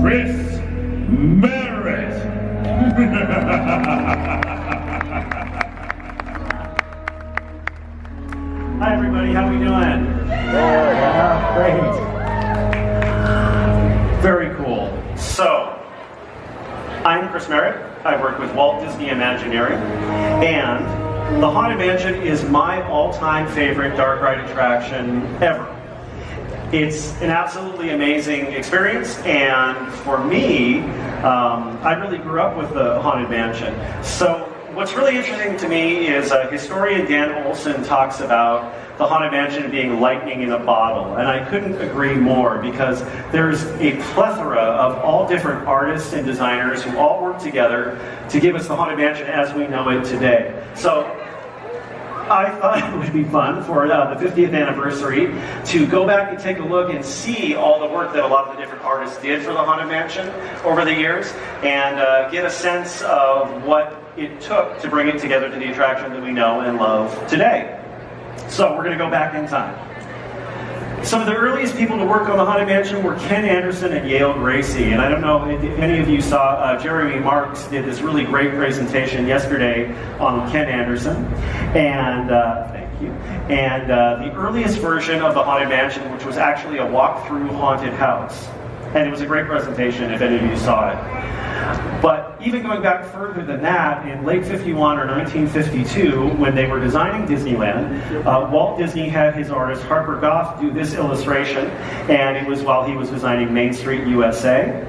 Chris Merritt. Hi everybody, how we doing? Great. Very cool. So, I'm Chris Merritt. I work with Walt Disney Imagineering, and the Haunted Mansion is my all-time favorite dark ride attraction ever. It's an absolutely amazing experience, and for me, I really grew up with the Haunted Mansion. So what's really interesting to me is historian Dan Olson talks about the Haunted Mansion being lightning in a bottle, and I couldn't agree more, because there's a plethora of all different artists and designers who all work together to give us the Haunted Mansion as we know it today. So I thought it would be fun for the 50th anniversary to go back and take a look and see all the work that a lot of the different artists did for the Haunted Mansion over the years, and get a sense of what it took to bring it together to the attraction that we know and love today. So we're going to go back in time. Some of the earliest people to work on the Haunted Mansion were Ken Anderson and Yale Gracie. And I don't know if any of you saw, Jeremy Marks did this really great presentation yesterday on Ken Anderson. And thank you. And the earliest version of the Haunted Mansion, which was actually a walk-through haunted house. And it was a great presentation if any of you saw it. But even going back further than that, in late 51 or 1952, when they were designing Disneyland, Walt Disney had his artist Harper Goff do this illustration, and it was while he was designing Main Street, USA.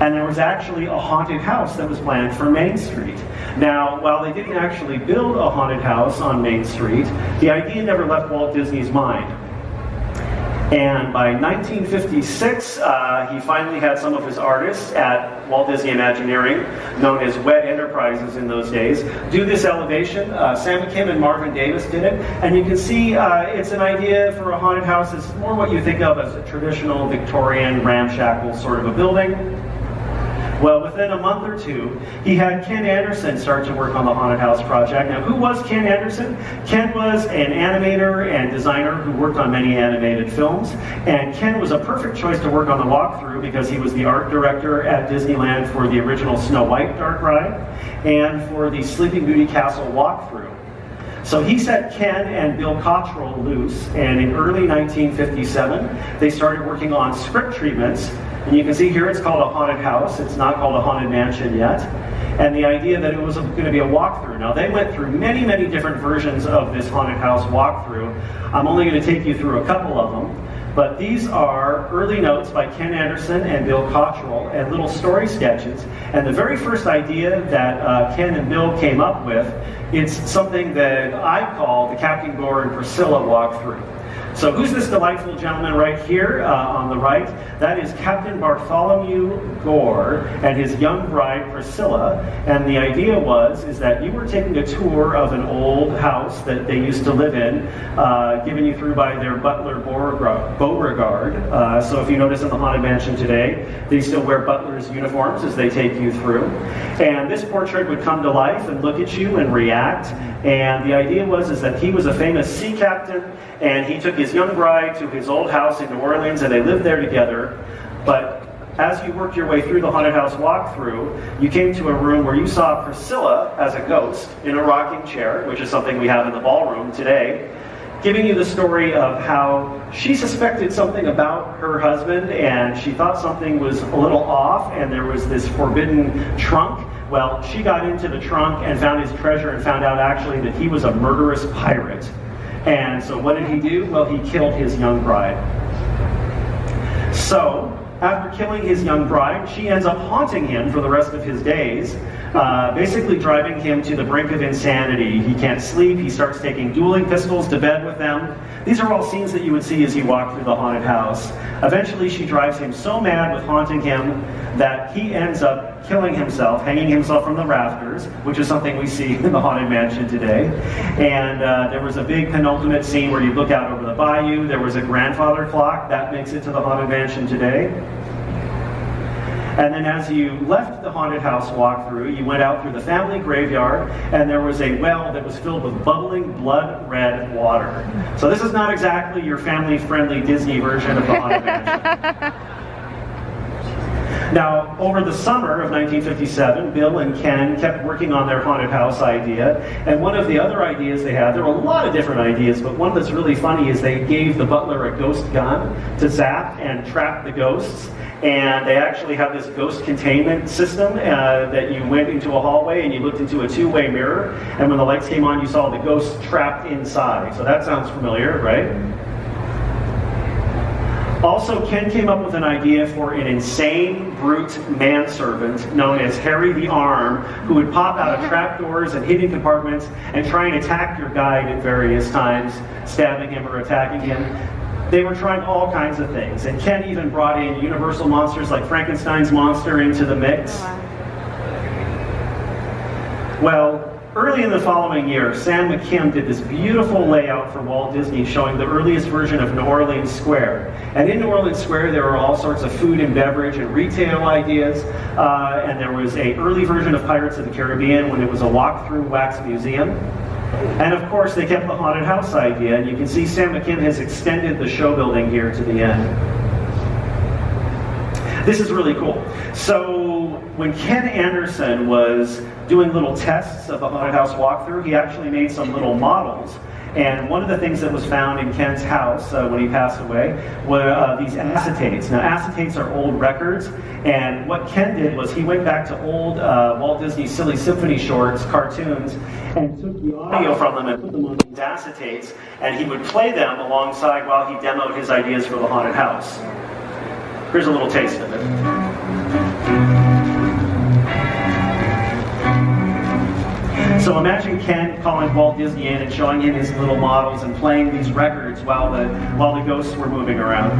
And there was actually a haunted house that was planned for Main Street. Now, while they didn't actually build a haunted house on Main Street, the idea never left Walt Disney's mind. And by 1956, he finally had some of his artists at Walt Disney Imagineering, known as WED Enterprises in those days, do this elevation. Sam McKim and Marvin Davis did it. And you can see it's an idea for a haunted house. It's more what you think of as a traditional Victorian ramshackle sort of a building. Well, within a month or two, he had Ken Anderson start to work on the Haunted House project. Now, who was Ken Anderson? Ken was an animator and designer who worked on many animated films. And Ken was a perfect choice to work on the walkthrough because he was the art director at Disneyland for the original Snow White dark ride and for the Sleeping Beauty Castle walkthrough. So he set Ken and Bill Cottrell loose, and in early 1957, they started working on script treatments. And you can see here it's called a haunted house. It's not called a haunted mansion yet. And the idea that it was going to be a walkthrough. Now, they went through many, many different versions of this haunted house walkthrough. I'm only going to take you through a couple of them. But these are early notes by Ken Anderson and Bill Cottrell and little story sketches. And the very first idea that Ken and Bill came up with, it's something that I call the Captain Gore and Priscilla walkthrough. So who's this delightful gentleman right here on the right? That is Captain Bartholomew Gore and his young bride Priscilla. And the idea is that you were taking a tour of an old house that they used to live in, given you through by their butler Beauregard. So if you notice in the Haunted Mansion today, they still wear butler's uniforms as they take you through. And this portrait would come to life and look at you and react. And the idea is that he was a famous sea captain, and he took his young bride to his old house in New Orleans, and they lived there together. But as you worked your way through the haunted house walkthrough, you came to a room where you saw Priscilla as a ghost in a rocking chair, which is something we have in the ballroom today, giving you the story of how she suspected something about her husband, and she thought something was a little off, and there was this forbidden trunk. Well, she got into the trunk and found his treasure and found out actually that he was a murderous pirate. And so what did he do? Well, he killed his young bride. So, after killing his young bride, she ends up haunting him for the rest of his days, basically driving him to the brink of insanity. He can't sleep, he starts taking dueling pistols to bed with them. These are all scenes that you would see as you walk through the haunted house. Eventually she drives him so mad with haunting him that he ends up killing himself, hanging himself from the rafters, which is something we see in the Haunted Mansion today. And there was a big penultimate scene where you look out over the bayou. There was a grandfather clock. That makes it to the Haunted Mansion today. And then as you left the haunted house walkthrough, you went out through the family graveyard, and there was a well that was filled with bubbling blood-red water. So this is not exactly your family-friendly Disney version of the Haunted Mansion. Now, over the summer of 1957, Bill and Ken kept working on their haunted house idea, and one of the other ideas they had, there were a lot of different ideas, but one that's really funny is they gave the butler a ghost gun to zap and trap the ghosts, and they actually have this ghost containment system that you went into a hallway and you looked into a two-way mirror, and when the lights came on, you saw the ghost trapped inside. So that sounds familiar, right? Also, Ken came up with an idea for an insane, brute manservant known as Harry the Arm, who would pop out of trapdoors and hidden compartments and try and attack your guide at various times, stabbing him or attacking him. They were trying all kinds of things, and Ken even brought in Universal monsters like Frankenstein's monster into the mix. Well, early in the following year, Sam McKim did this beautiful layout for Walt Disney showing the earliest version of New Orleans Square. And in New Orleans Square, there were all sorts of food and beverage and retail ideas. And there was an early version of Pirates of the Caribbean when it was a walk-through wax museum. And of course, they kept the haunted house idea. And you can see Sam McKim has extended the show building here to the end. This is really cool. So when Ken Anderson was doing little tests of the haunted house walkthrough, he actually made some little models. And one of the things that was found in Ken's house when he passed away were these acetates. Now, acetates are old records, and what Ken did was he went back to old Walt Disney Silly Symphony shorts, cartoons, and took the audio from them and put them on these acetates, and he would play them alongside while he demoed his ideas for the haunted house. Here's a little taste of it. So imagine Ken calling Walt Disney in and showing him his little models and playing these records while the ghosts were moving around.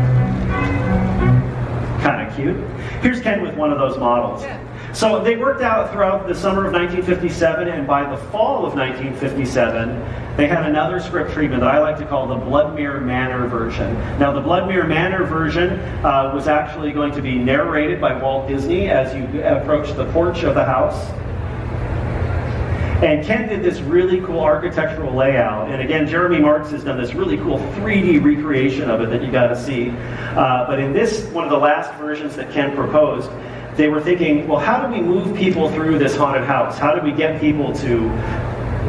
Kind of cute. Here's Ken with one of those models. So they worked out throughout the summer of 1957, and by the fall of 1957, they had another script treatment that I like to call the Bloodmere Manor version. Now, the Bloodmere Manor version was actually going to be narrated by Walt Disney as you approach the porch of the house. And Ken did this really cool architectural layout. And again, Jeremy Marks has done this really cool 3D recreation of it that you got to see. But in this, one of the last versions that Ken proposed, they were thinking, well, how do we move people through this haunted house? How do we get people to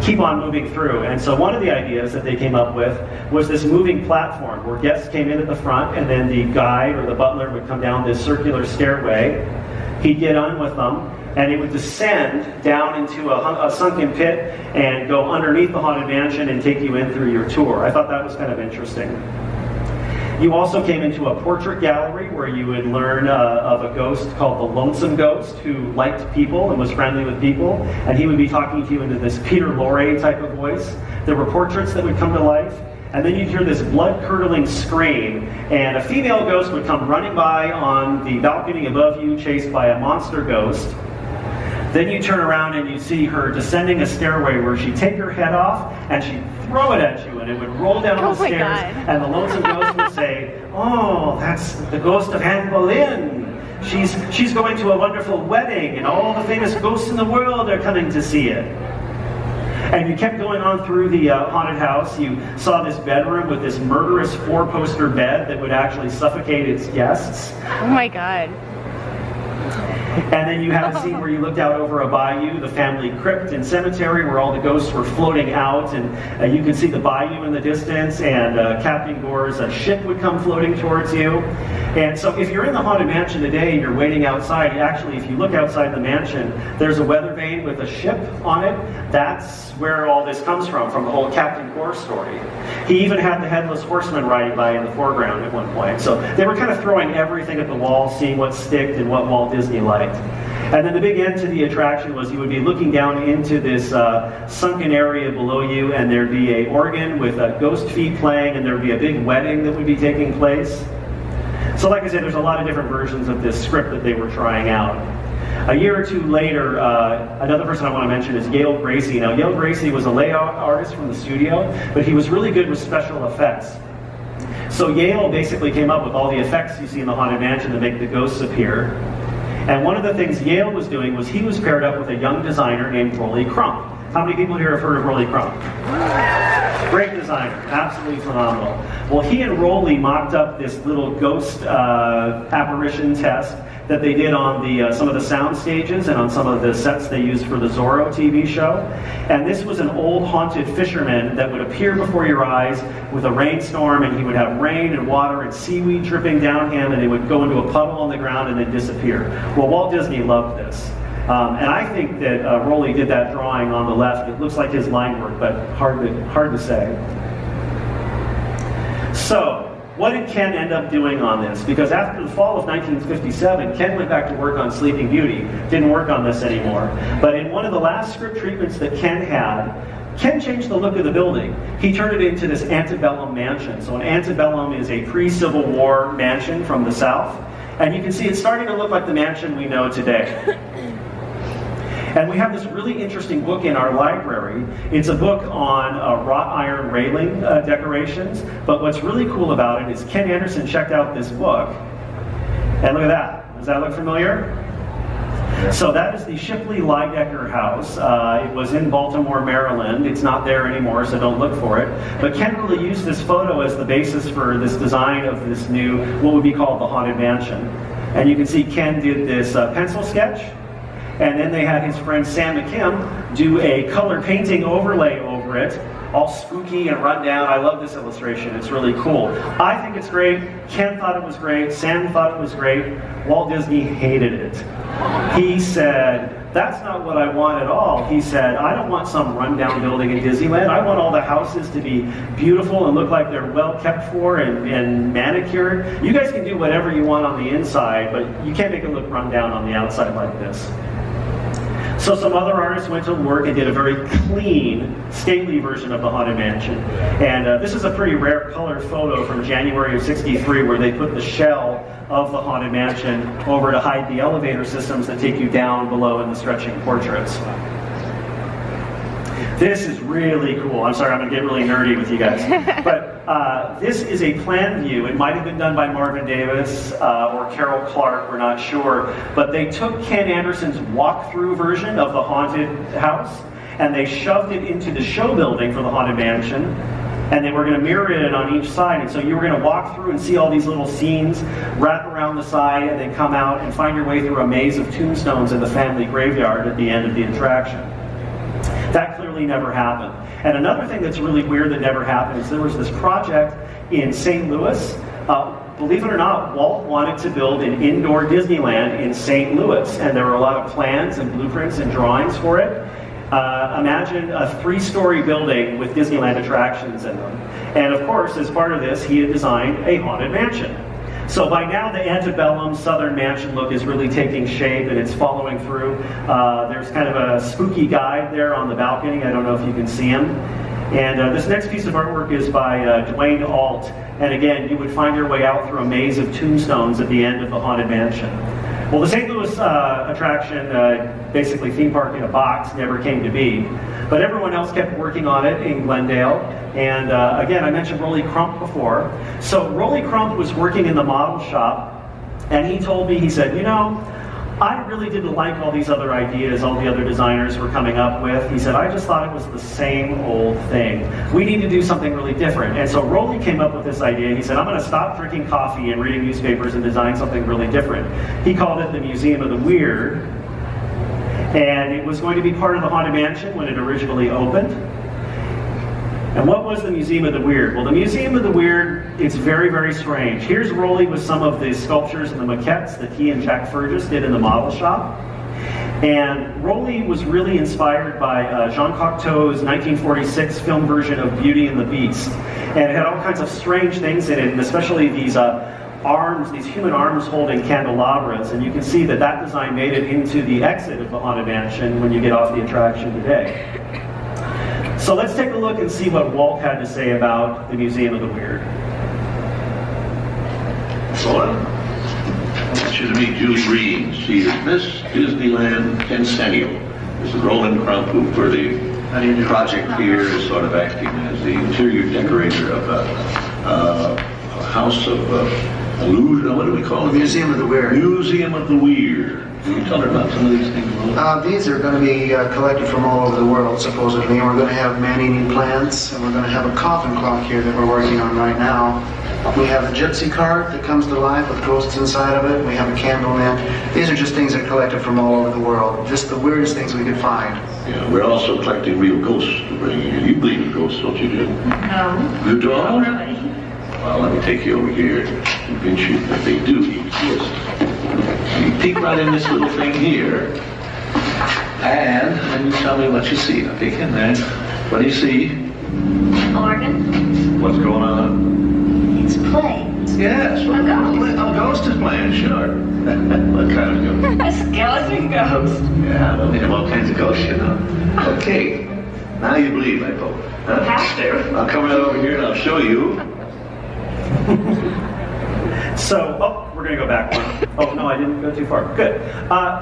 keep on moving through? And so one of the ideas that they came up with was this moving platform where guests came in at the front, and then the guide or the butler would come down this circular stairway. He'd get on with them, and it would descend down into a sunken pit and go underneath the Haunted Mansion and take you in through your tour. I thought that was kind of interesting. You also came into a portrait gallery where you would learn of a ghost called the Lonesome Ghost who liked people and was friendly with people, and he would be talking to you into this Peter Lorre type of voice. There were portraits that would come to life, and then you'd hear this blood-curdling scream, and a female ghost would come running by on the balcony above you, chased by a monster ghost. Then you turn around and you see her descending a stairway where she'd take her head off and she'd throw it at you, and it would roll down the stairs. God. And the Lonesome Ghost would say, "Oh, that's the ghost of Anne Boleyn. She's going to a wonderful wedding, and all the famous ghosts in the world are coming to see it." And you kept going on through the haunted house. You saw this bedroom with this murderous 4-poster bed that would actually suffocate its guests. Oh my God. And then you had a scene where you looked out over a bayou, the family crypt and cemetery, where all the ghosts were floating out, and you could see the bayou in the distance, and Captain Gore's ship would come floating towards you. And so if you're in the Haunted Mansion today and you're waiting outside, actually if you look outside the mansion, there's a weather vane with a ship on it. That's where all this comes from the whole Captain Gore story. He even had the Headless Horseman riding by in the foreground at one point. So they were kind of throwing everything at the wall, seeing what sticked and what Walt Disney liked. And then the big end to the attraction was you would be looking down into this sunken area below you, and there'd be an organ with ghost feet playing, and there'd be a big wedding that would be taking place. So like I said, there's a lot of different versions of this script that they were trying out. A year or two later, another person I want to mention is Yale Gracie. Now, Yale Gracie was a layout artist from the studio, but he was really good with special effects. So Yale basically came up with all the effects you see in the Haunted Mansion to make the ghosts appear. And one of the things Yale was doing was he was paired up with a young designer named Rolly Crump. How many people here have heard of Rolly Crump? Great designer, absolutely phenomenal. Well, he and Rolly mocked up this little ghost apparition test that they did on the some of the sound stages and on some of the sets they used for the Zorro TV show. And this was an old haunted fisherman that would appear before your eyes with a rainstorm, and he would have rain and water and seaweed dripping down him, and they would go into a puddle on the ground and then disappear. Well, Walt Disney loved this. And I think that Rolly did that drawing on the left. It looks like his line work, but hard to say. So, what did Ken end up doing on this? Because after the fall of 1957, Ken went back to work on Sleeping Beauty. Didn't work on this anymore. But in one of the last script treatments that Ken had, Ken changed the look of the building. He turned it into this antebellum mansion. So an antebellum is a pre-Civil War mansion from the South. And you can see it's starting to look like the mansion we know today. And we have this really interesting book in our library. It's a book on wrought iron railing decorations. But what's really cool about it is Ken Anderson checked out this book. And look at that. Does that look familiar? So that is the Shipley Lydecker House. It was in Baltimore, Maryland. It's not there anymore, so don't look for it. But Ken really used this photo as the basis for this design of this new, what would be called the Haunted Mansion. And you can see Ken did this pencil sketch. And then they had his friend Sam McKim do a color painting overlay over it, all spooky and run down. I love this illustration. It's really cool. I think it's great. Ken thought it was great. Sam thought it was great. Walt Disney hated it. He said, that's not what I want at all. He said, I don't want some rundown building in Disneyland. I want all the houses to be beautiful and look like they're well kept for and manicured. You guys can do whatever you want on the inside, but you can't make it look run down on the outside like this. So some other artists went to work and did a very clean, stately version of the Haunted Mansion. And this is a pretty rare color photo from January of '63 where they put the shell of the Haunted Mansion over to hide the elevator systems that take you down below in the stretching portraits. This is really cool. I'm sorry, I'm going to get really nerdy with you guys. But this is a plan view. It might have been done by Marvin Davis or Carol Clark, we're not sure. But they took Ken Anderson's walkthrough version of the haunted house, and they shoved it into the show building for the Haunted Mansion. And they were going to mirror it on each side. And so you were going to walk through and see all these little scenes, wrap around the side, and then come out and find your way through a maze of tombstones in the family graveyard at the end of the attraction. That clearly never happened. And another thing that's really weird that never happened is there was this project in St. Louis. Believe it or not, Walt wanted to build an indoor Disneyland in St. Louis. And there were a lot of plans and blueprints and drawings for it. Imagine a 3-story building with Disneyland attractions in them. And of course, as part of this, he had designed a haunted mansion. So by now, the antebellum Southern Mansion look is really taking shape and it's following through. There's kind of a spooky guide there on the balcony. I don't know if you can see him. And this next piece of artwork is by Dwayne Alt. And again, you would find your way out through a maze of tombstones at the end of the Haunted Mansion. Well, the St. Louis attraction, basically theme park in a box, never came to be. But everyone else kept working on it in Glendale. And again, I mentioned Rolly Crump before. So Rolly Crump was working in the model shop, and he told me, he said, you know, I really didn't like all these other ideas all the other designers were coming up with. He said, I just thought it was the same old thing. We need to do something really different. And so Rolly came up with this idea. He said, I'm going to stop drinking coffee and reading newspapers and design something really different. He called it the Museum of the Weird. And it was going to be part of the Haunted Mansion when it originally opened. And what was the Museum of the Weird? Well, the Museum of the Weird, it's very, very strange. Here's Rolly with some of the sculptures and the maquettes that he and Jack Fergus did in the model shop. And Rolly was really inspired by Jean Cocteau's 1946 film version of Beauty and the Beast. And it had all kinds of strange things in it, and especially these arms, these human arms holding candelabras. And you can see that that design made it into the exit of the Haunted Mansion when you get off the attraction today. So let's take a look and see what Walt had to say about the Museum of the Weird. Hello. I want you to meet Julie Reed. She is Miss Disneyland Centennial. This is Roland Crump, who for the project here is sort of acting as the interior decorator of a house of illusion, what do we call it? Museum of the Weird. Museum of the Weird. Can you tell her about some of these things? These are going to be collected from all over the world, supposedly, and we're going to have man-eating plants, and we're going to have a coffin clock here that we're working on right now. We have a gypsy cart that comes to life with ghosts inside of it. We have a candle man. These are just things that are collected from all over the world, just the weirdest things we could find. Yeah, we're also collecting real ghosts to bring in. You believe in ghosts, don't you, Jim? No. You don't? Not really. Well, let me take you over here and convince you that they do exist. You peek right in this little thing here, and then you tell me what you see. Now peek in there. What do you see? Organ. What's going on? It's playing. Yes, well, A ghost. a ghost is playing, sure. What kind of ghost? A skeleton ghost. Yeah, well, we have all kinds of ghosts, you know. Okay, now you believe, I hope. Huh? Have to. I'll come right over here and I'll show you. So, we're going to go back one. Oh, no, I didn't go too far. Good.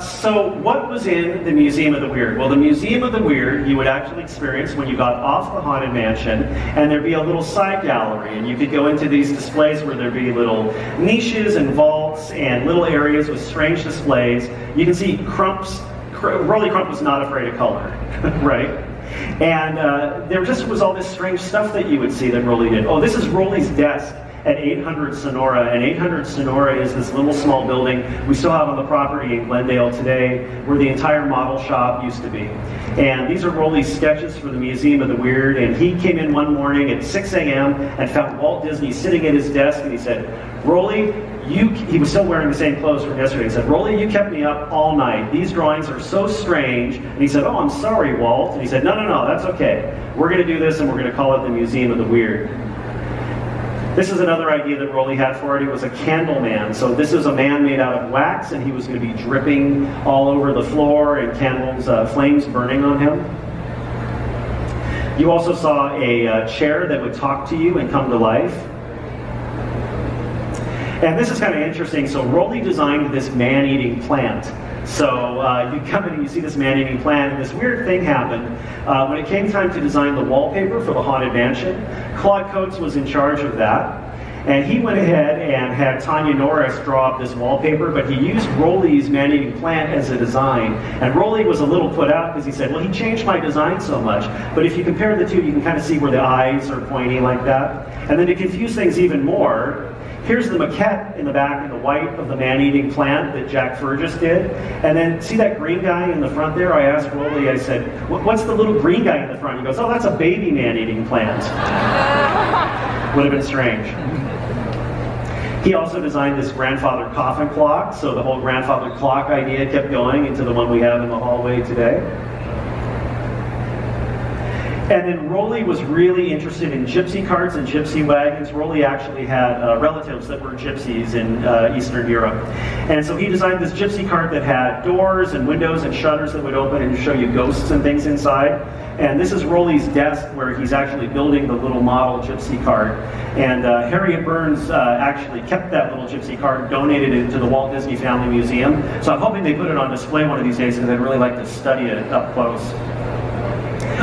So what was in the Museum of the Weird? Well, the Museum of the Weird you would actually experience when you got off the Haunted Mansion, and there'd be a little side gallery, and you could go into these displays where there'd be little niches and vaults and little areas with strange displays. You can see Rolly Crump was not afraid of color, right? And there just was all this strange stuff that you would see that Rolly did. Oh, this is Rolly's desk at 800 Sonora, and 800 Sonora is this little small building we still have on the property in Glendale today, where the entire model shop used to be. And these are Rolly's sketches for the Museum of the Weird, and he came in one morning at 6 a.m. and found Walt Disney sitting at his desk, and he said, Rolly, he was still wearing the same clothes from yesterday. He said, Rolly, you kept me up all night. These drawings are so strange. And he said, oh, I'm sorry, Walt. And he said, no, that's okay. We're going to do this, and we're going to call it the Museum of the Weird. This is another idea that Rolly had for it. It was a candle man. So this is a man made out of wax, and he was going to be dripping all over the floor and candles, flames burning on him. You also saw a chair that would talk to you and come to life. And this is kind of interesting. So Rolly designed this man-eating plant. So you come in and you see this man-eating plant, and this weird thing happened. When it came time to design the wallpaper for the Haunted Mansion, Claude Coates was in charge of that. And he went ahead and had Tanya Norris draw up this wallpaper, but he used Rolly's man-eating plant as a design. And Rolly was a little put out because he said, well, he changed my design so much. But if you compare the two, you can kind of see where the eyes are pointy like that. And then to confuse things even more, here's the maquette in the back in the white of the man-eating plant that Jack Fergus did. And then see that green guy in the front there? I asked Rolly, I said, what's the little green guy in the front? He goes, oh, that's a baby man-eating plant. Would have been strange. He also designed this grandfather coffin clock, so the whole grandfather clock idea kept going into the one we have in the hallway today. And then Rolly was really interested in gypsy carts and gypsy wagons. Rolly actually had relatives that were gypsies in Eastern Europe. And so he designed this gypsy cart that had doors and windows and shutters that would open and show you ghosts and things inside. And this is Rolly's desk where he's actually building the little model gypsy cart. And Harriet Burns actually kept that little gypsy cart, donated it to the Walt Disney Family Museum. So I'm hoping they put it on display one of these days because I'd really like to study it up close.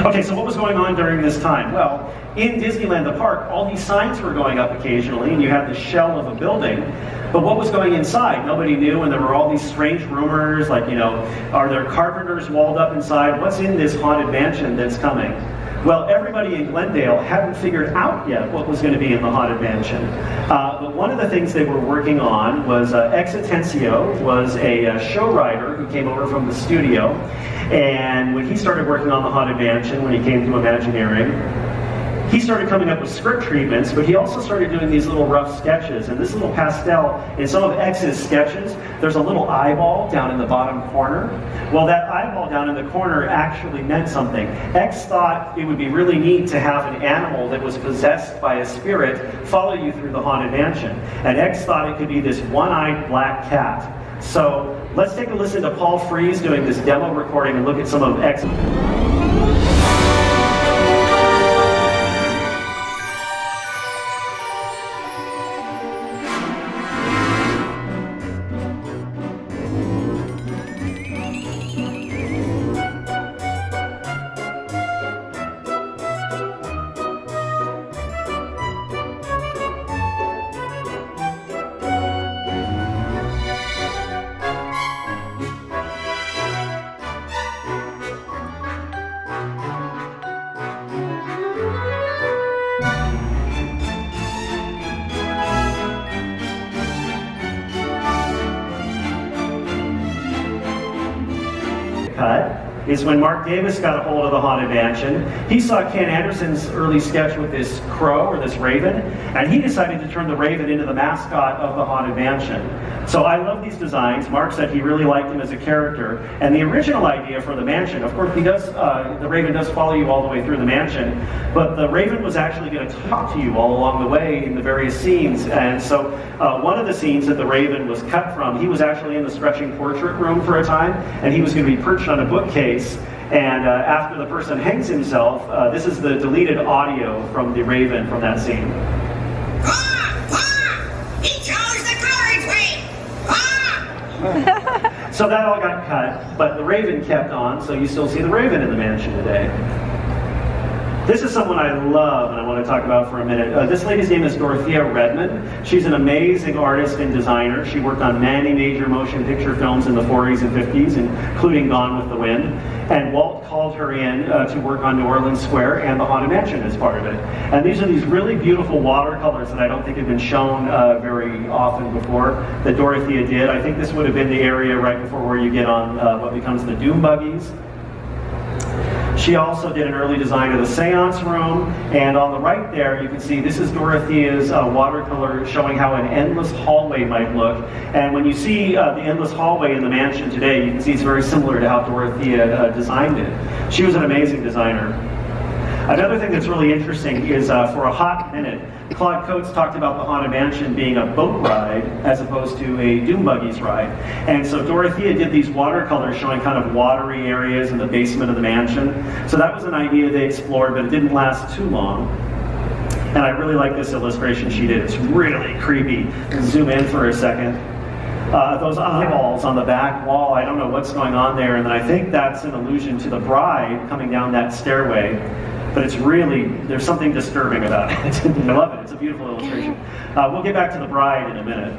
Okay, so what was going on during this time? Well, in Disneyland, the park, all these signs were going up occasionally, and you had the shell of a building. But what was going inside? Nobody knew, and there were all these strange rumors, like, are there carpenters walled up inside? What's in this haunted mansion that's coming? Well, everybody in Glendale hadn't figured out yet what was going to be in the Haunted Mansion. But one of the things they were working on was Ex Atencio was a show writer who came over from the studio. And when he started working on the Haunted Mansion, when he came to Imagineering, he started coming up with script treatments, but he also started doing these little rough sketches. And this little pastel, in some of X's sketches, there's a little eyeball down in the bottom corner. Well, that eyeball down in the corner actually meant something. X thought it would be really neat to have an animal that was possessed by a spirit follow you through the Haunted Mansion. And X thought it could be this one-eyed black cat. So let's take a listen to Paul Frees doing this demo recording and look at some of X. cut is when Mark Davis got a hold of the Haunted Mansion. He saw Ken Anderson's early sketch with this crow, or this raven, and he decided to turn the raven into the mascot of the Haunted Mansion. So I love these designs. Mark said he really liked him as a character, and the original idea for the mansion, of course, the raven does follow you all the way through the mansion, but the raven was actually going to talk to you all along the way in the various scenes. And so one of the scenes that the raven was cut from, he was actually in the stretching portrait room for a time, and he was going to be perched on a bookcase. And after the person hangs himself, this is the deleted audio from the raven from that scene. He chose the carriage. So that all got cut, but the raven kept on, so you still see the raven in the mansion today. This is someone I love and I want to talk about for a minute. This lady's name is Dorothea Redmond. She's an amazing artist and designer. She worked on many major motion picture films in the 40s and 50s, including Gone with the Wind. And Walt called her in to work on New Orleans Square and the Haunted Mansion as part of it. And these are these really beautiful watercolors that I don't think have been shown very often before that Dorothea did. I think this would have been the area right before where you get on what becomes the Doom buggies. She also did an early design of the seance room, and on the right there you can see this is Dorothea's watercolor showing how an endless hallway might look. And when you see the endless hallway in the mansion today, you can see it's very similar to how Dorothea designed it. She was an amazing designer. Another thing that's really interesting is for a hot minute, Claude Coates talked about the Haunted Mansion being a boat ride as opposed to a Doom buggies ride. And so Dorothea did these watercolors showing kind of watery areas in the basement of the mansion. So that was an idea they explored, but it didn't last too long. And I really like this illustration she did. It's really creepy. Zoom in for a second. Those eyeballs on the back wall, I don't know what's going on there, and then I think that's an allusion to the bride coming down that stairway. But it's really, there's something disturbing about it. I love it. It's a beautiful illustration. We'll get back to the bride in a minute.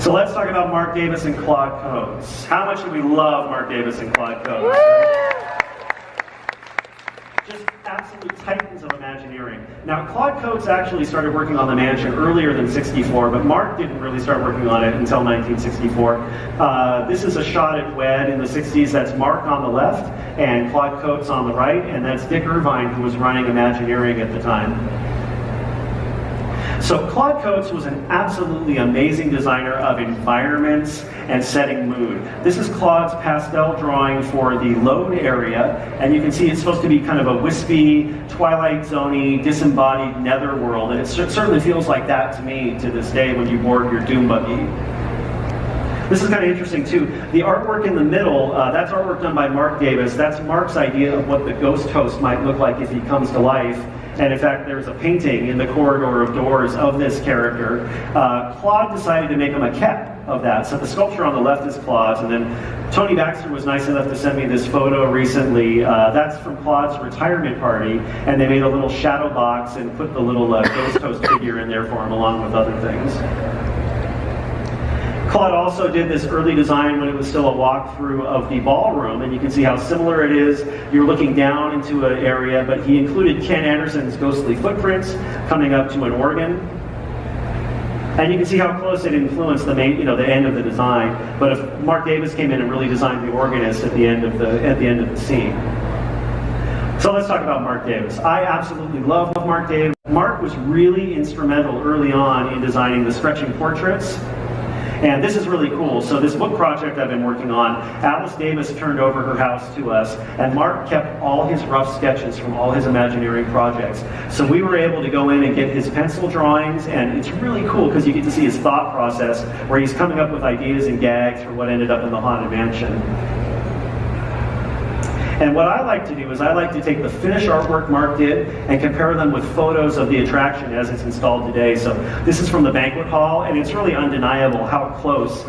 So let's talk about Mark Davis and Claude Coates. How much do we love Mark Davis and Claude Coates? Just absolute titans of Imagineering. Now, Claude Coates actually started working on the mansion earlier than '64, but Mark didn't really start working on it until 1964. This is a shot at WED in the '60s. That's Mark on the left and Claude Coates on the right, and that's Dick Irvine, who was running Imagineering at the time. So Claude Coates was an absolutely amazing designer of environments and setting mood. This is Claude's pastel drawing for the load area, and you can see it's supposed to be kind of a wispy, Twilight Zone-y, disembodied netherworld, and it certainly feels like that to me to this day when you board your Doom buggy. This is kind of interesting too. The artwork in the middle, that's artwork done by Mark Davis. That's Mark's idea of what the ghost host might look like if he comes to life. And in fact, there's a painting in the corridor of doors of this character. Claude decided to make a maquette of that. So the sculpture on the left is Claude's, and then Tony Baxter was nice enough to send me this photo recently. That's from Claude's retirement party, and they made a little shadow box and put the little ghost host figure in there for him along with other things. Claude also did this early design when it was still a walkthrough of the ballroom, and you can see how similar it is. You're looking down into an area, but he included Ken Anderson's ghostly footprints coming up to an organ. And you can see how close it influenced the main, the end of the design. But if Mark Davis came in and really designed the organist at the end of the scene. So let's talk about Mark Davis. I absolutely love Mark Davis. Mark was really instrumental early on in designing the stretching portraits. And this is really cool. So this book project I've been working on, Alice Davis turned over her house to us, and Mark kept all his rough sketches from all his Imagineering projects. So we were able to go in and get his pencil drawings, and it's really cool because you get to see his thought process where he's coming up with ideas and gags for what ended up in the Haunted Mansion. And what I like to do is I like to take the finished artwork Mark did and compare them with photos of the attraction as it's installed today. So this is from the banquet hall, and it's really undeniable how close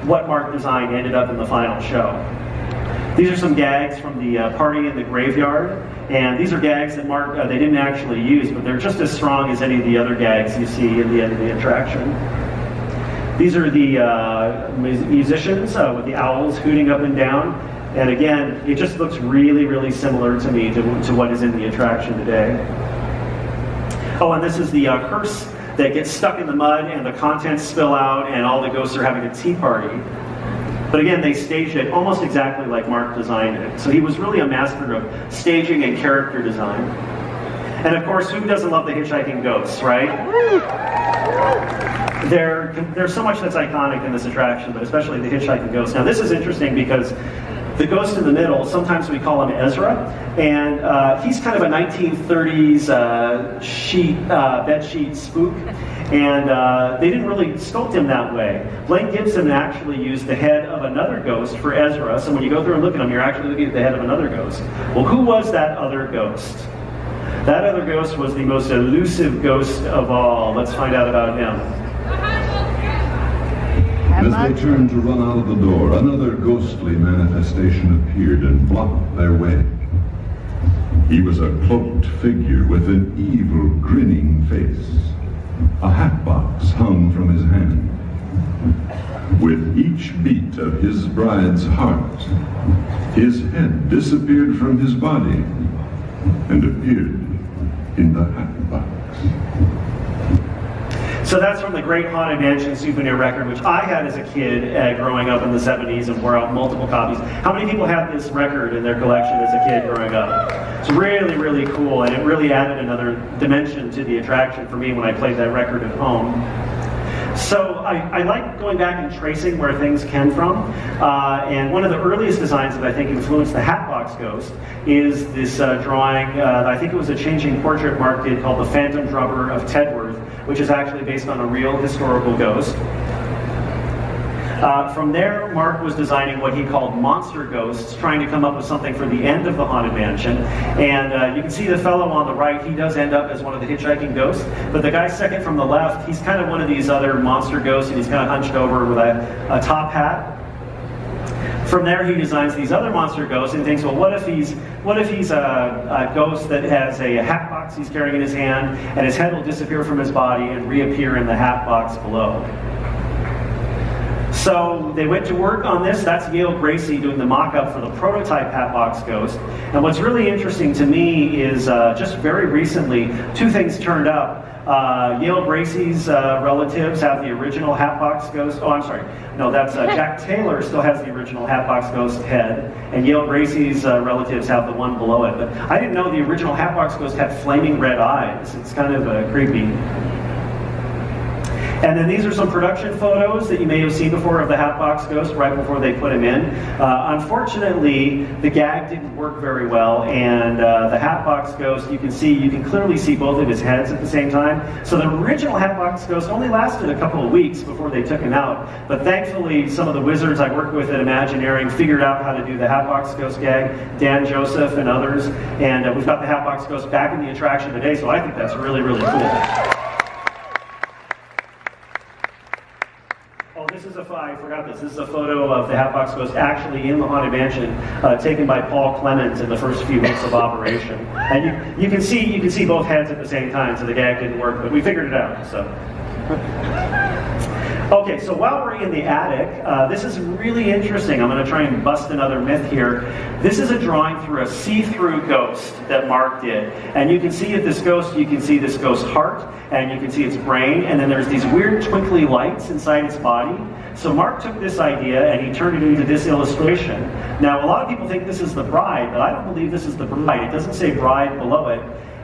what Mark designed ended up in the final show. These are some gags from the party in the graveyard, and these are gags that Mark, they didn't actually use, but they're just as strong as any of the other gags you see in the end of the attraction. These are the musicians with the owls hooting up and down. And again, it just looks really, really similar to me to what is in the attraction today. Oh, and this is the hearse that gets stuck in the mud and the contents spill out and all the ghosts are having a tea party. But again, they staged it almost exactly like Mark designed it. So he was really a master of staging and character design. And of course, who doesn't love the hitchhiking ghosts, right? There's so much that's iconic in this attraction, but especially the hitchhiking ghost. Now this is interesting because the ghost in the middle, sometimes we call him Ezra, and he's kind of a 1930s bedsheet spook, and they didn't really sculpt him that way. Blake Gibson actually used the head of another ghost for Ezra, so when you go through and look at him, you're actually looking at the head of another ghost. Well, who was that other ghost? That other ghost was the most elusive ghost of all. Let's find out about him. As they turned to run out of the door, another ghostly manifestation appeared and blocked their way. He was a cloaked figure with an evil, grinning face. A hatbox hung from his hand. With each beat of his bride's heart, his head disappeared from his body and appeared in the hatbox. So that's from the Great Haunted Mansion souvenir record, which I had as a kid growing up in the 70s and wore out multiple copies. How many people had this record in their collection as a kid growing up? It's really, really cool, and it really added another dimension to the attraction for me when I played that record at home. So I like going back and tracing where things came from, and one of the earliest designs that I think influenced the Hatbox Ghost is this drawing, I think it was a changing portrait Mark did called The Phantom Drummer of Tedworth, which is actually based on a real historical ghost. From there, Mark was designing what he called monster ghosts, trying to come up with something for the end of the Haunted Mansion. And you can see the fellow on the right, he does end up as one of the hitchhiking ghosts. But the guy second from the left, he's kind of one of these other monster ghosts, and he's kind of hunched over with a top hat. From there, he designs these other monster ghosts and thinks, well, what if he's a ghost that has a hat box he's carrying in his hand, and his head will disappear from his body and reappear in the hat box below. So they went to work on this. That's Yale Gracie doing the mock-up for the prototype Hatbox Ghost. And what's really interesting to me is just very recently, two things turned up. Yale Gracie's relatives have the original Hatbox Ghost. Oh, I'm sorry. No, that's Jack Taylor still has the original Hatbox Ghost head, and Yale Gracie's relatives have the one below it. But I didn't know the original Hatbox Ghost had flaming red eyes. It's kind of creepy. And then these are some production photos that you may have seen before of the Hatbox Ghost right before they put him in. Unfortunately, the gag didn't work very well, and the Hatbox Ghost, you can clearly see both of his heads at the same time. So the original Hatbox Ghost only lasted a couple of weeks before they took him out. But thankfully, some of the wizards I worked with at Imagineering figured out how to do the Hatbox Ghost gag, Dan Joseph and others, and we've got the Hatbox Ghost back in the attraction today, so I think that's really, really cool. I forgot this. This is a photo of the Hatbox Ghost actually in the Haunted Mansion, taken by Paul Clement in the first few weeks of operation. And you can see both heads at the same time, so the gag didn't work, but we figured it out. So. Okay, so while we're in the attic, this is really interesting. I'm going to try and bust another myth here. This is a drawing through a see-through ghost that Mark did. And you can see this ghost, you can see this ghost's heart, and you can see its brain, and then there's these weird twinkly lights inside its body. So Mark took this idea and he turned it into this illustration. Now, a lot of people think this is the bride, but I don't believe this is the bride. It doesn't say bride below it.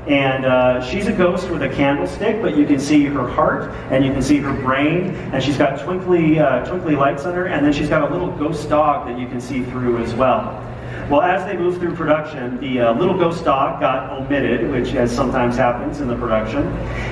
And she's a ghost with a candlestick, but you can see her heart, and you can see her brain, and she's got twinkly lights on her, and then she's got a little ghost dog that you can see through as well. Well, as they moved through production, the little ghost dog got omitted, which as sometimes happens in the production,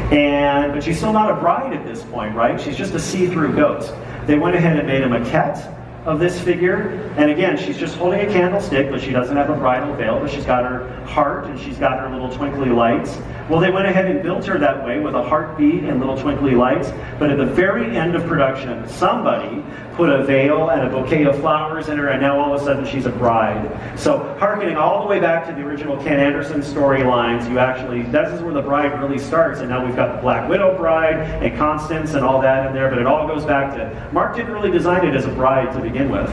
but she's still not a bride at this point, right? She's just a see-through ghost. They went ahead and made a maquette of this figure, and again, she's just holding a candlestick, but she doesn't have a bridal veil, but she's got her heart and she's got her little twinkly lights. Well, they went ahead and built her that way with a heartbeat and little twinkly lights, but at the very end of production, somebody put a veil and a bouquet of flowers in her, and now all of a sudden she's a bride. So, harkening all the way back to the original Ken Anderson storylines, this is where the bride really starts, and now we've got the Black Widow bride and Constance and all that in there, but it all goes back to, Mark didn't really design it as a bride to begin with.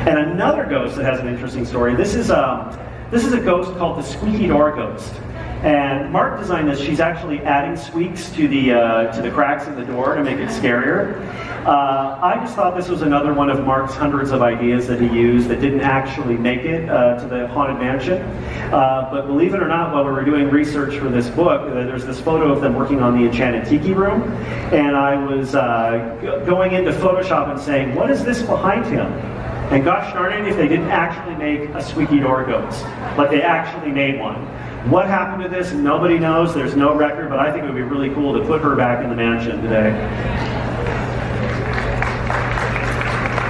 And another ghost that has an interesting story, this is a ghost called the Squeaky Door Ghost. And Mark designed this. She's actually adding squeaks to the cracks in the door to make it scarier. I just thought this was another one of Mark's hundreds of ideas that he used that didn't actually make it to the Haunted Mansion. But believe it or not, while we were doing research for this book, there's this photo of them working on the Enchanted Tiki Room, and I was going into Photoshop and saying, what is this behind him? And gosh darn it, if they didn't actually make a squeaky door ghost. Like they actually made one. What happened to this? Nobody knows. There's no record, but I think it would be really cool to put her back in the mansion today.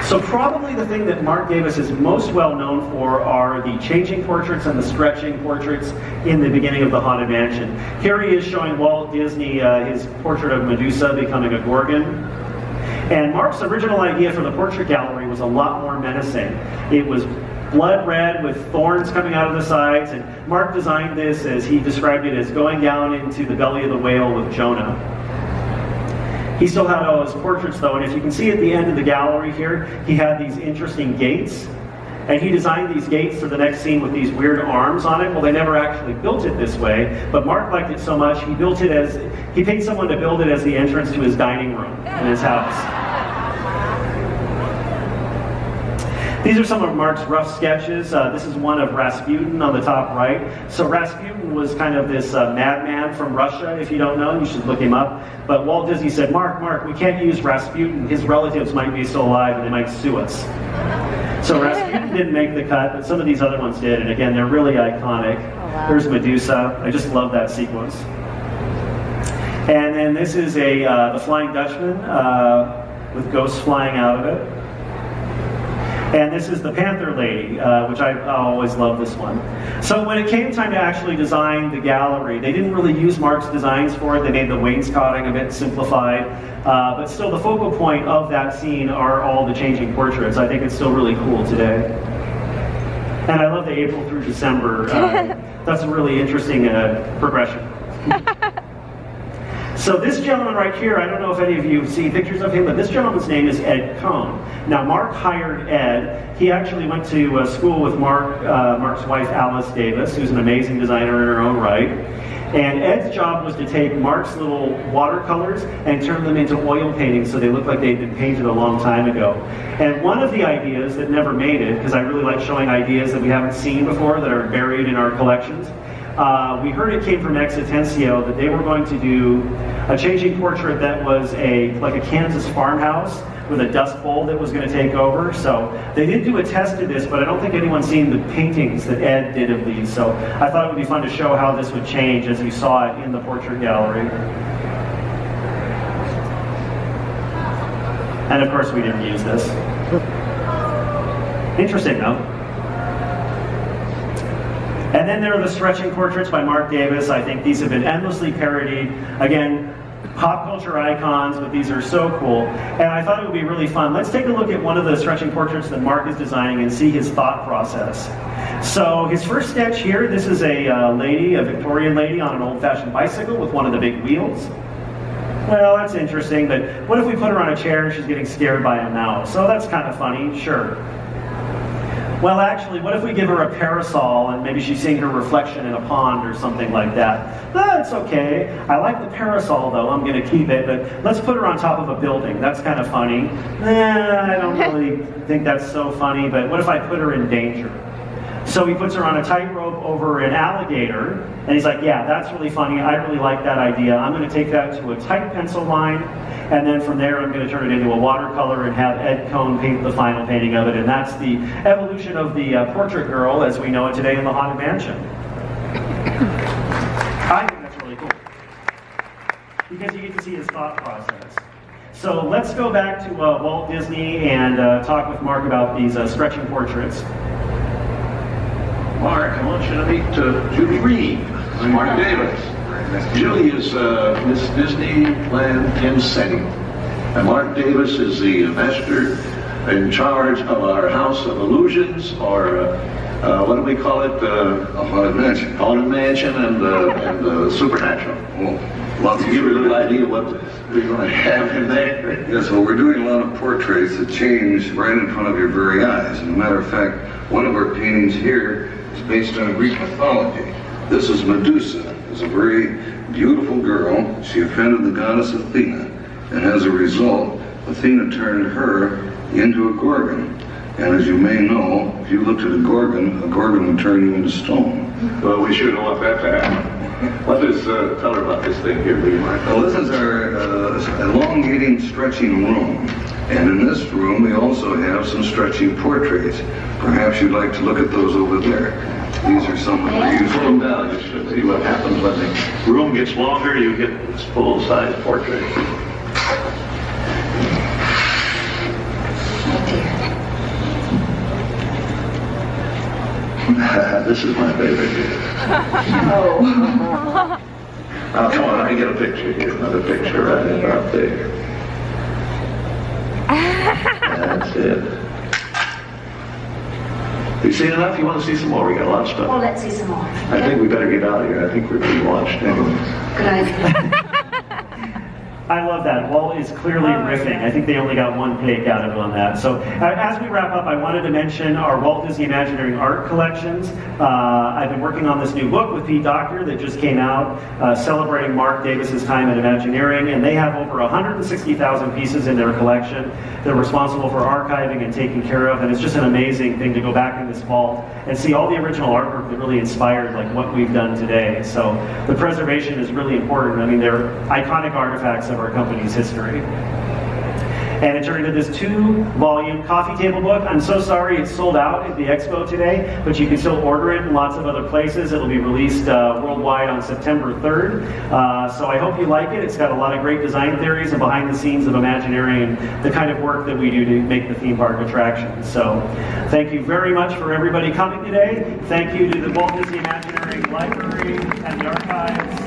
So probably the thing that Mark Davis is most well known for are the changing portraits and the stretching portraits in the beginning of the Haunted Mansion. Here he is showing Walt Disney his portrait of Medusa becoming a Gorgon. And Mark's original idea for the portrait gallery was a lot more menacing. It was blood red with thorns coming out of the sides, and Mark designed this as he described it as going down into the belly of the whale with Jonah. He still had all his portraits though, and if you can see at the end of the gallery here, he had these interesting gates. And he designed these gates for the next scene with these weird arms on it. Well, they never actually built it this way, but Mark liked it so much, he built it as, he paid someone to build it as the entrance to his dining room in his house. These are some of Mark's rough sketches. This is one of Rasputin on the top right. So Rasputin was kind of this madman from Russia. If you don't know, you should look him up. But Walt Disney said, Mark, we can't use Rasputin. His relatives might be still alive and they might sue us. So Rasputin didn't make the cut, but some of these other ones did. And again, they're really iconic. Oh, wow. There's Medusa. I just love that sequence. And then this is the Flying Dutchman with ghosts flying out of it. And this is the Panther Lady, which I always love this one. So when it came time to actually design the gallery, they didn't really use Mark's designs for it. They made the wainscoting a bit simplified. But still, the focal point of that scene are all the changing portraits. I think it's still really cool today. And I love the April through December. That's a really interesting progression. So this gentleman right here, I don't know if any of you have seen pictures of him, but this gentleman's name is Ed Cohn. Now Mark hired Ed. He actually went to school with Mark's wife Alice Davis, who's an amazing designer in her own right. And Ed's job was to take Mark's little watercolors and turn them into oil paintings so they look like they'd been painted a long time ago. And one of the ideas that never made it, because I really like showing ideas that we haven't seen before that are buried in our collections, we heard it came from Exitencio that they were going to do a changing portrait that was like a Kansas farmhouse with a dust bowl that was going to take over. So they did do a test of this, but I don't think anyone's seen the paintings that Ed did of these. So I thought it would be fun to show how this would change as you saw it in the portrait gallery. And of course we didn't use this. Interesting though. And then there are the stretching portraits by Mark Davis. I think these have been endlessly parodied. Again, pop culture icons, but these are so cool. And I thought it would be really fun. Let's take a look at one of the stretching portraits that Mark is designing and see his thought process. So his first sketch here, this is a lady, a Victorian lady on an old-fashioned bicycle with one of the big wheels. Well, that's interesting, but what if we put her on a chair and she's getting scared by a mouse? So that's kind of funny, sure. Well, actually, what if we give her a parasol and maybe she's seeing her reflection in a pond or something like that? That's okay. I like the parasol, though. I'm going to keep it, but let's put her on top of a building. That's kind of funny. I don't really think that's so funny, but what if I put her in danger? So he puts her on a tightrope over an alligator, and he's like, yeah, that's really funny. I really like that idea. I'm going to take that to a tight pencil line, and then from there I'm going to turn it into a watercolor and have Ed Cohn paint the final painting of it. And that's the evolution of the portrait girl as we know it today in the Haunted Mansion. I think that's really cool, because you get to see his thought process. So let's go back to Walt Disney and talk with Mark about these stretching portraits. Mark, I want you to meet Julie Reed. I'm Mark Davis. Julie is Miss Disneyland in setting. And Mark Davis is the master in charge of our House of Illusions, or what do we call it? Haunted Mansion. Haunted Mansion and Supernatural. Well, to give you a little idea what we're going to have in there. Yes, well, we're doing a lot of portraits that change right in front of your very eyes. As a matter of fact, one of our paintings here is based on Greek mythology. This is Medusa. was a very beautiful girl. She offended the goddess Athena, and as a result, Athena turned her into a gorgon. And as you may know, if you looked at a gorgon would turn you into stone. Well, we sure don't want that to happen. What is, tell her about this thing here, Leroy. Well, this is our elongating stretching room. And in this room, we also have some stretching portraits. Perhaps you'd like to look at those over there. These are some of the You pull them down, you should see what happens when the room gets longer, you get this full-size portrait. This is my favorite here. Oh, come on, let me get a picture here. Another picture right about there. That's it. You seen enough? You want to see some more? We got a lot of stuff. Well, let's see some more. I think we better get out of here. I think we're being watched anyway. Good idea. I love that. Walt is clearly riffing. I think they only got one take out of it on that. So as we wrap up, I wanted to mention our Walt Disney Imagineering art collections. I've been working on this new book with Pete Docter that just came out, celebrating Mark Davis's time at Imagineering, and they have over 160,000 pieces in their collection. They're responsible for archiving and taking care of, and it's just an amazing thing to go back in this vault and see all the original artwork that really inspired like what we've done today. So the preservation is really important. I mean, they're iconic artifacts of our company's history. And it turned into this 2-volume coffee table book. I'm so sorry it's sold out at the expo today, but you can still order it in lots of other places. It'll be released worldwide on September 3rd. So I hope you like it. It's got a lot of great design theories and behind the scenes of Imagineering and the kind of work that we do to make the theme park attractions. So thank you very much for everybody coming today. Thank you to the Walt Disney Imagineering Library and the archives.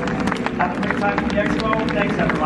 Have a great time at the expo. Thanks, everyone.